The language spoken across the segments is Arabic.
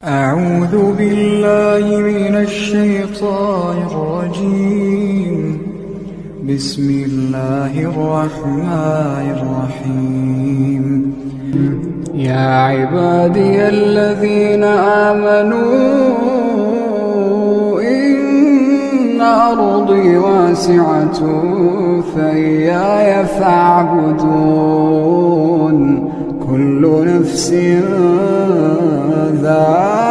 أعوذ بالله من الشيطان الرجيم. بسم الله الرحمن الرحيم. يا عبادي الذين آمنوا إن أرضي واسعة فإياي فاعبدون. كل نفس ذائقة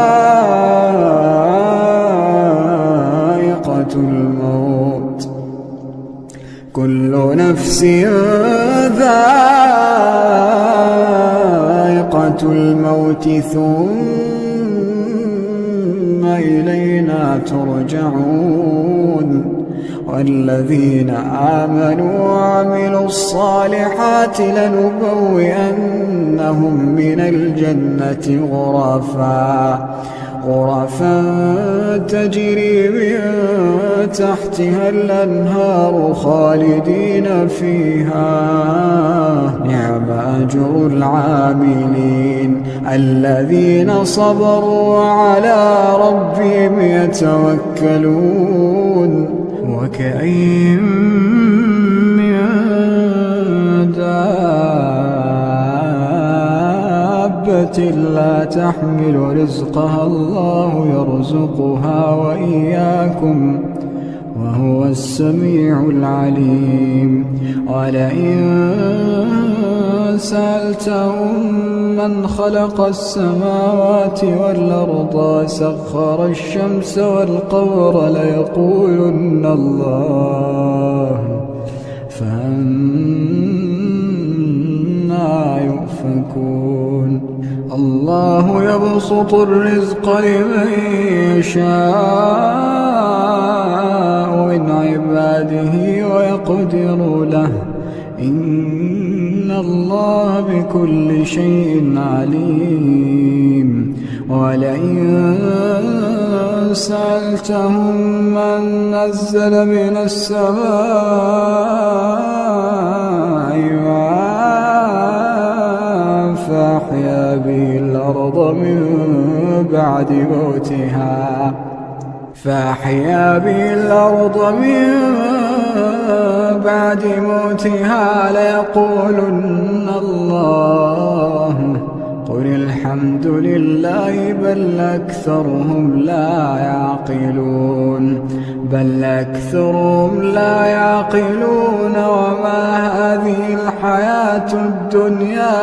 الموت ثم إلينا ترجعون. والذين آمنوا وعملوا الصالحات لنبوئنهم من الجنة غرفا تجري من تحتها الأنهار خالدين فيها. نعم أجر العاملين الذين صبروا وعلى ربهم يتوكلون. وكأين من دابة لا تحمل رزقها الله يرزقها وإياكم وهو السميع العليم. ولئن سألتهم من خلق السماوات والأرض وسخر الشمس والقمر ليقولن الله فأنى يؤفكون. الله يبسط الرزق لمن يشاء من عباده ويقدر له إن الله بكل شيء عليم. ولئن سألتهم من نزل من السماء ماء فأحيا به الأرض من بعد موتها ليقولن الله. قل الحمد لله بل أكثرهم لا يعقلون. وما هذه الحياة الدنيا